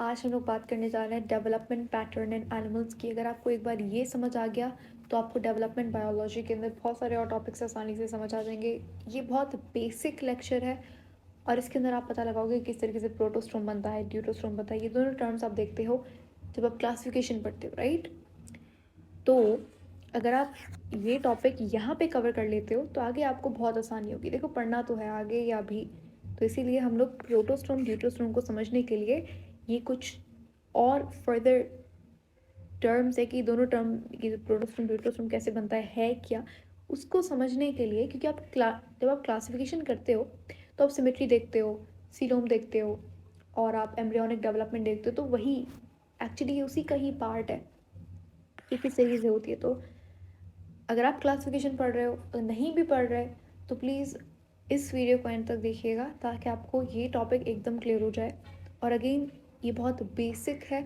आज हम लोग बात करने जा रहे हैं डेवलपमेंट पैटर्न इन एनिमल्स की। अगर आपको एक बार ये समझ आ गया तो आपको डेवलपमेंट बायोलॉजी के अंदर बहुत सारे और टॉपिक्स आसानी से समझ आ जाएंगे। ये बहुत बेसिक लेक्चर है और इसके अंदर आप पता लगाओगे किस तरीके से प्रोटोस्टोम बनता है, ड्यूटोस्टोम बनता है। ये दोनों टर्म्स आप देखते हो जब आप क्लासिफिकेशन पढ़ते हो, राइट। तो अगर आप ये टॉपिक यहाँ पे कवर कर लेते हो तो आगे आपको बहुत आसानी होगी। देखो, पढ़ना तो है आगे या भी, तो इसीलिए हम लोग प्रोटोस्टोम ड्यूटोस्टोम को समझने के लिए ये कुछ और फर्दर टर्म्स है कि दोनों टर्म, ये प्रोटोस्टोम ड्यूटोस्टोम कैसे बनता है क्या, उसको समझने के लिए। क्योंकि आप जब आप क्लासिफिकेशन करते हो तो आप सिमेट्री देखते हो, सीलोम देखते हो और आप एम्ब्रियोनिक डेवलपमेंट देखते हो, तो वही एक्चुअली उसी का ही पार्ट है कि किस तरीके से होती है। तो अगर आप क्लासिफिकेशन पढ़ रहे हो, तो नहीं भी पढ़ रहे, तो प्लीज़ इस वीडियो को एंड तक देखिएगा ताकि आपको ये टॉपिक एकदम क्लियर हो जाए। और अगेन, ये बहुत बेसिक है,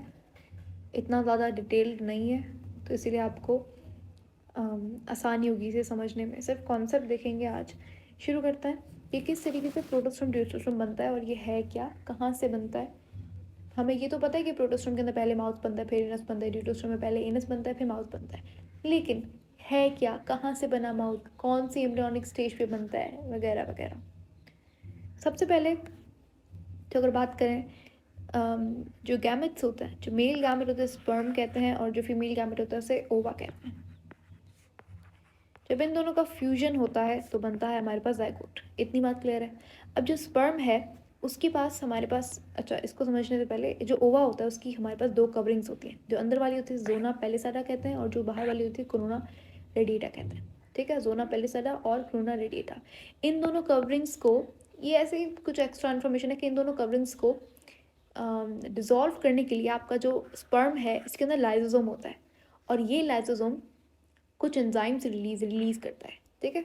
इतना ज़्यादा डिटेल्ड नहीं है, तो इसीलिए आपको आसानी होगी इसे समझने में। सिर्फ कॉन्सेप्ट देखेंगे आज। शुरू करते हैं कि किस तरीके से प्रोटोस्टोम ड्यूटोस्टोम बनता है और ये है क्या, कहाँ से बनता है। हमें ये तो पता है कि प्रोटोस्टोम के अंदर पहले माउस बनता है, फिर इनस बनता है। ड्यूटोस्टोम में पहले इनस बनता है, फिर माउस बनता है। लेकिन है क्या, कहाँ से बना माउस, कौन सी एम्ब्रियोनिक स्टेज पे बनता है, वगैरह वगैरह। सबसे पहले तो अगर बात करें, जो गैमेट्स होता है, जो मेल गैमेट होता है स्पर्म कहते हैं, और जो फीमेल गैमेट होता है उसे ओवा कहते हैं। जब इन दोनों का फ्यूजन होता है तो बनता है हमारे पास जाइगोट। इतनी बात क्लियर है। अब जो स्पर्म है उसके पास, हमारे पास, अच्छा इसको समझने से पहले, जो ओवा होता है उसकी हमारे पास दो कवरिंग्स होती हैं। जो अंदर वाली होती है जोना पेलिसाडा कहते हैं, और जो बाहर वाली होती है कोरोना रेडिएटा कहते हैं। ठीक है, जोना पेलिसाडा और कोरोना रेडिएटा, इन दोनों कवरिंग्स को, ये ऐसे ही कुछ एक्स्ट्रा इन्फॉर्मेशन है कि इन दोनों कवरिंग्स को डिज़ोल्व करने के लिए आपका जो स्पर्म है इसके अंदर लाइजोसोम होता है, और ये लाइजोसोम कुछ एंजाइम से रिलीज करता है। ठीक है,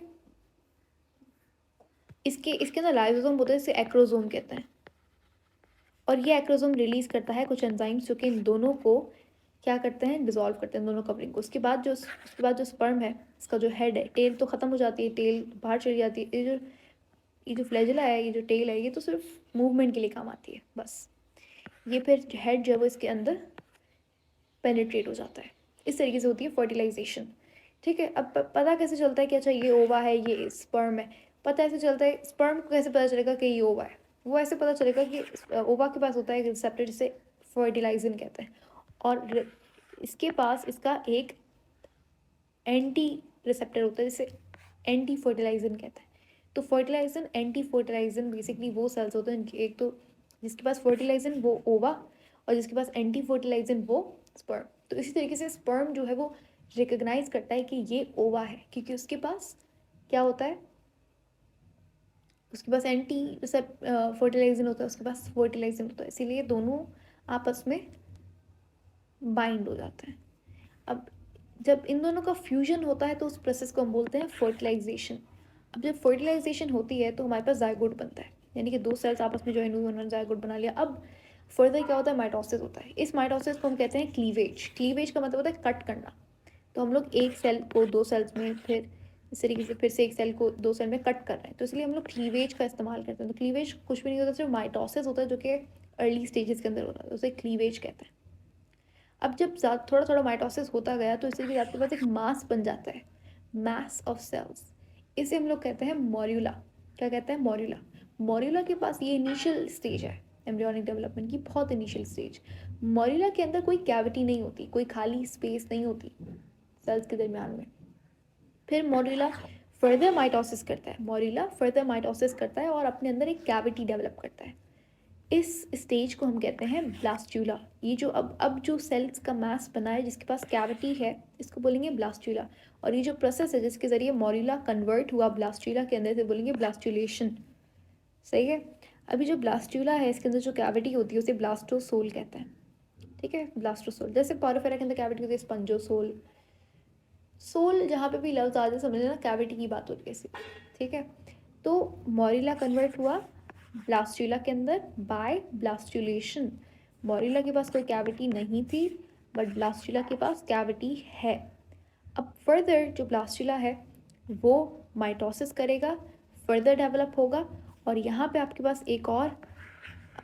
इसके इसके अंदर लाइसोसोम होता है, इसे एक्रोसोम कहते हैं। और ये एक्रोसोम रिलीज करता है कुछ एंजाइम्स जो कि इन दोनों को क्या करते हैं, डिसॉल्व करते हैं दोनों कवरिंग को। उसके बाद जो स्पर्म है, इसका जो हेड है, टेल तो ख़त्म हो जाती है, टेल बाहर चली जाती है। ये जो फ्लैजिला है, ये जो टेल है, ये तो सिर्फ मूवमेंट के लिए काम आती है बस। ये फिर हेड जो है वो इसके अंदर पेनिट्रेट हो जाता है। इस तरीके से होती है फर्टिलाइजेशन। ठीक है, अब पता कैसे चलता है कि अच्छा ये ओवा है, ये स्पर्म है। पता ऐसे चलता है, स्पर्म को कैसे पता चलेगा कि ये ओवा है, वो ऐसे पता चलेगा कि ओवा के पास होता है एक रिसेप्टर जिसे फर्टिलाइजन कहते हैं, और इसके पास इसका एक एंटी रिसेप्टर होता है जिसे एंटी फर्टिलाइजन कहते हैं। तो फर्टिलाइजन, एंटी फर्टिलाइजन बेसिकली वो सेल्स होते हैं एक तो जिसके पास फर्टिलाइजन वो ओवा, और जिसके पास एंटी फर्टिलाइजन वो स्पर्म। तो इसी तरीके से स्पर्म जो है वो रिकग्नाइज करता है कि ये ओवा है, क्योंकि उसके पास क्या होता है, उसके पास एंटी फर्टिलाइजन होता है, उसके पास फर्टिलाइजन होता है, इसीलिए दोनों आपस में बाइंड हो जाते हैं। अब जब इन दोनों का फ्यूजन होता है तो उस प्रोसेस को हम बोलते हैं फर्टिलाइजेशन। अब जब फर्टिलाइजेशन होती है तो हमारे पास जाइगोट बनता है, यानी कि दो सेल्स आपस में ज्वाइन हुए, उन्होंने जाइगोट बना लिया। अब फर्दर क्या होता है, माइटोसिस होता है। इस माइटोसिस को हम कहते हैं क्लीवेज। क्लीवेज का मतलब होता है कट करना। तो हम लोग एक सेल को दो सेल्स में, फिर इस तरीके से फिर से एक सेल को दो सेल में कट कर रहे हैं, तो इसलिए हम लोग क्लीवेज का इस्तेमाल करते हैं। तो क्लीवेज कुछ भी नहीं होता, सिर्फ माइटोसिस होता है जो कि अर्ली स्टेजेस के अंदर होता है, तो उसे क्लीवेज कहते हैं। अब जब थोड़ा थोड़ा माइटोसिस होता गया तो इसलिए आपके पास एक मास बन जाता है, मास ऑफ सेल्स। इसे हम लोग कहते हैं मॉर्यूला। क्या कहते हैं, मॉर्यूला। मॉर्यूला के पास ये इनिशियल स्टेज है एम्ब्रियोनिक डेवलपमेंट की, बहुत इनिशियल स्टेज। मॉर्यूला के अंदर कोई कैविटी नहीं होती, कोई खाली स्पेस नहीं होती सेल्स के दरमियान में। फिर मॉर्यूला फर्दर माइटोसिस करता है, मॉर्यूला फर्दर माइटोसिस करता है और अपने अंदर एक कैविटी डेवलप करता है। इस स्टेज को हम कहते हैं ब्लास्टूला। ये जो अब जो सेल्स का मास बना है जिसके पास कैविटी है, इसको बोलेंगे ब्लास्टूला। और ये जो प्रोसेस है जिसके ज़रिए मॉर्यूला कन्वर्ट हुआ ब्लास्टूला के अंदर, से बोलेंगे ब्लास्टुलेशन। सही है। अभी जो ब्लास्टूला है इसके अंदर जो कैविटी होती है उसे ब्लास्टोसोल कहते हैं। ठीक है, ब्लास्टोसोल। जैसे पोरोफेरा के अंदर कैविटी होती है स्पंजोसोल। सोल जहाँ पे भी लफ्ज आ जाए समझ लेना कैविटी की बात होती है इसी। ठीक है, तो मॉर्यूला कन्वर्ट हुआ ब्लास्टूला के अंदर बाय ब्लास्टुलेशन। मॉर्यूला के पास कोई कैविटी नहीं थी, बट ब्लास्टूला के पास कैविटी है। अब फर्दर जो ब्लास्टूला है वो माइटोसिस करेगा, फर्दर डेवलप होगा, और यहाँ पे आपके पास एक और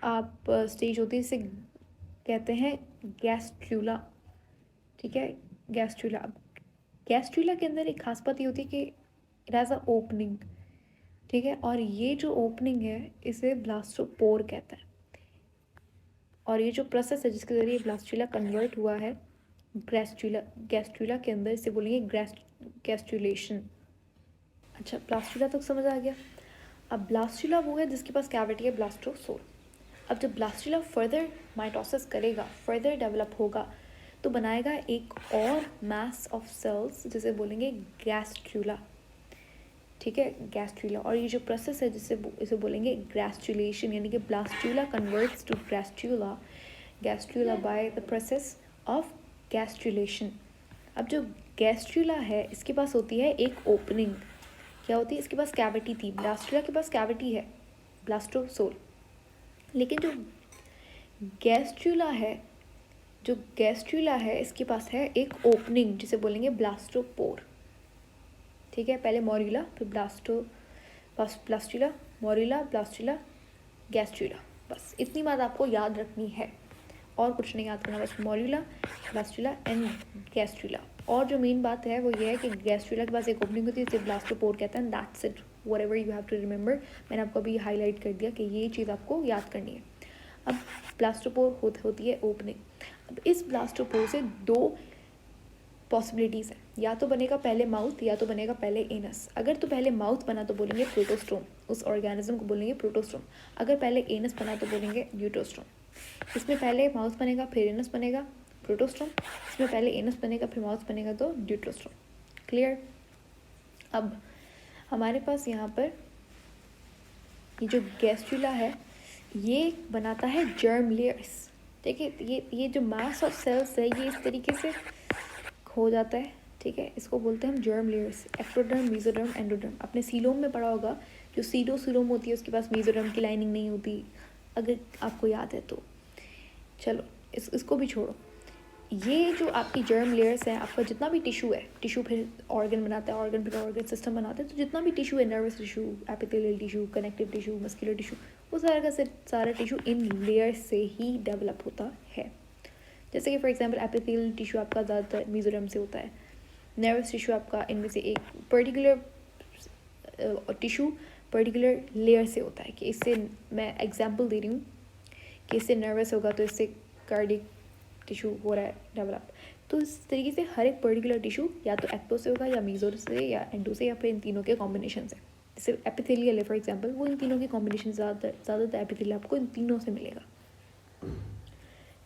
आप स्टेज होती है जिसे कहते हैं गैस्ट्रूला, ठीक है, गैस्ट्रूला। अब गैस्ट्रूला के अंदर एक खास बात ये होती है कि इट हैज़ अ ओपनिंग, ठीक है, और ये जो ओपनिंग है इसे ब्लास्टोपोर कहता है, और ये जो प्रोसेस है जिसके ज़रिए ब्लास्टूला कन्वर्ट हुआ है गैस्ट्रूला के अंदर, इसे बोलेंगे गैस्ट्रूलेशन। अच्छा, ब्लास्टूला तक समझ आ गया। अब ब्लास्टूला वो है जिसके पास कैविटी है ब्लास्टोसोल। अब जब ब्लास्टूला फर्दर माइटोसिस करेगा, फर्दर डेवलप होगा, तो बनाएगा एक और मास ऑफ सेल्स जिसे बोलेंगे गैस्ट्रूला, ठीक है, गैस्ट्रूला। और ये जो प्रोसेस है इसे बोलेंगे गैस्ट्रूलेशन, यानी कि blastula converts to gastrula by the process of gastrulation. अब जो गैस्ट्रूला है इसके पास होती है एक ओपनिंग। क्या होती है? इसके पास कैविटी थी, ब्लास्टूला के पास कैविटी है ब्लास्टोसोल, लेकिन जो गैस्ट्रूला है इसके पास है एक ओपनिंग जिसे बोलेंगे ब्लास्टोपोर, ठीक है। पहले मोरिला, फिर ब्लास्टूला, मोरिला, ब्लास्टूला, गैस्ट्रूला। बस इतनी बात आपको याद रखनी है, और कुछ नहीं याद करना, बस मोरिला, ब्लास्टूला एंड गैस्ट्रूला। और जो मेन बात है वो ये है कि गैस्ट्रूला के पास एक ओपनिंग होती है जिसे ब्लास्टोपोर कहते हैं। That's it, whatever you have to remember. मैंने आपको अभी हाईलाइट कर दिया कि ये चीज़ आपको याद करनी है। अब ब्लास्टोपोर होती है ओपनिंग। अब इस ब्लास्टोपोर से दो पॉसिबिलिटीज़ है, या तो बनेगा पहले माउथ या तो बनेगा पहले एनस। अगर तो पहले माउथ बना तो बोलेंगे प्रोटोस्टोम, उस ऑर्गेनिज्म को बोलेंगे प्रोटोस्टोम। अगर पहले एनस बना तो बोलेंगे ड्यूटोस्टोम। इसमें पहले माउथ बनेगा फिर एनस बनेगा, प्रोटोस्टोम। इसमें पहले एनस बनेगा फिर माउथ बनेगा तो ड्यूटोस्टोम। क्लियर? अब हमारे पास यहाँ पर ये जो गैस्ट्रूला है ये बनाता है जर्म लेयर्स, ठीक है। ये जो मास ऑफ सेल्स है ये इस तरीके से हो जाता है, ठीक है। इसको बोलते हैं हम germ layers, ectoderm, mesoderm, endoderm. आपने सीलोम में पढ़ा होगा, जो सीडोसीलोम होती है उसके पास मेसोडर्म की लाइनिंग नहीं होती, अगर आपको याद है तो। चलो इसको भी छोड़ो। ये जो आपकी जर्म लेयर्स हैं, आपका जितना भी टिश्यू है, टिश्यू फिर ऑर्गन बनाता है, ऑर्गन फिर ऑर्गन सिस्टम बनाता है, तो जितना भी टिश्यू है, nervous tissue, epithelial tissue, connective tissue, muscular tissue, वो सारा टिश्यू इन लेयर्स से ही डेवलप होता है। जैसे कि फॉर एग्जांपल एपिथेलियल टिश्यू आपका ज़्यादातर मेसोडर्म से होता है, नर्वस टिश्यू आपका इनमें से एक पर्टिकुलर टिश्यू पर्टिकुलर लेयर से होता है। कि इससे मैं एग्जांपल दे रही हूँ कि इससे नर्वस होगा तो इससे कार्डिक टिश्यू हो रहा है डेवलप। तो इस तरीके से हर एक पर्टिकुलर टिश्यू या तो एक्टो से होगा या मीजो से या एंडो से या फिर इन तीनों के कॉम्बिनेशन से। जैसे एपिथेलियल है फॉर एग्जांपल, वो इन तीनों के कॉम्बिनेशन ज़्यादातर एपिथेलियल आपको इन तीनों से मिलेगा।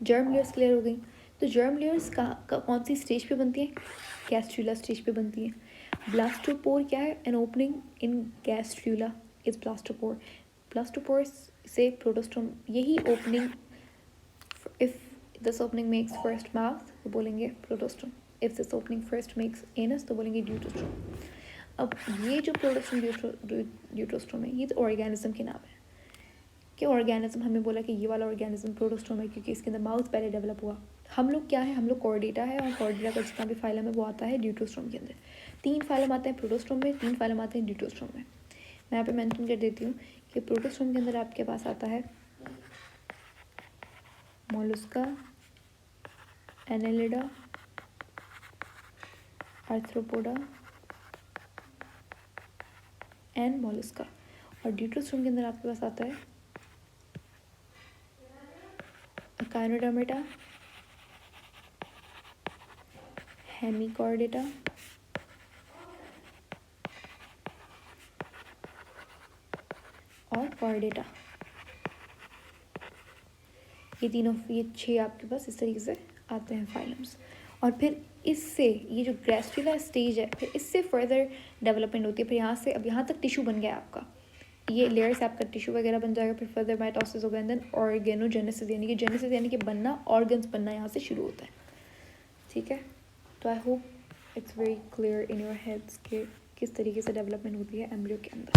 जर्म लेयर्स क्लियर हो गई। तो जर्म लेयर्स कौन सी स्टेज पे बनती हैं? गैस्ट्रूला स्टेज पे बनती हैं। ब्लास्टोपोर क्या है? An opening in gastrula is blastopore. Blastopore से प्रोटोस्टोम, यही opening, if this opening makes first mouth तो बोलेंगे protostome, if this opening first makes anus तो बोलेंगे ड्यूटोस्टोम। अब ये जो प्रोटोस्टोम ड्यूटोस्टोम है ये तो ऑर्गेनिज्म के नाम है कि ऑर्गेनिज्म, हमें बोला कि ये वाला ऑर्गेनिज्म प्रोटोस्टोम है क्योंकि इसके अंदर माउथ पहले डेवलप हुआ। हम लोग क्या है? हम लोग कॉर्डेटा है, और कॉर्डेटा का जितना भी फाइलम है वो आता है ड्यूटोस्टोम के अंदर। 3 फाइलम आते हैं प्रोटोस्टोम में, 3 फाइलम आते हैं ड्यूटोस्टोम में। मैं यहाँ पे मेंशन कर देती हूँ कि प्रोटोस्टोम के अंदर आपके पास आता है Mollusca, Annelida, arthropoda and Mollusca. और ड्यूटोस्टोम के अंदर आपके पास आता है काइनोडर्मेटा, हेमिकॉर्डेटा और कॉर्डेटा। ये 6 आपके पास इस तरीके से आते हैं फाइलम्स। और फिर इससे ये जो गैस्ट्रूला स्टेज है, फिर इससे फर्दर डेवलपमेंट होती है। फिर यहाँ से अब यहाँ तक टिश्यू बन गया आपका, ये लेयर से आपका टिश्यू वगैरह बन जाएगा। फिर फर्दर माइटोसिस होगा एंड देन ऑर्गेनोजेनेसिस, यानी कि जेनेसिस यानी कि बनना, ऑर्गन्स बनना यहाँ से शुरू होता है, ठीक है। तो I hope it's very clear in your heads कि किस तरीके से डेवलपमेंट होती है एम्ब्रियो के अंदर।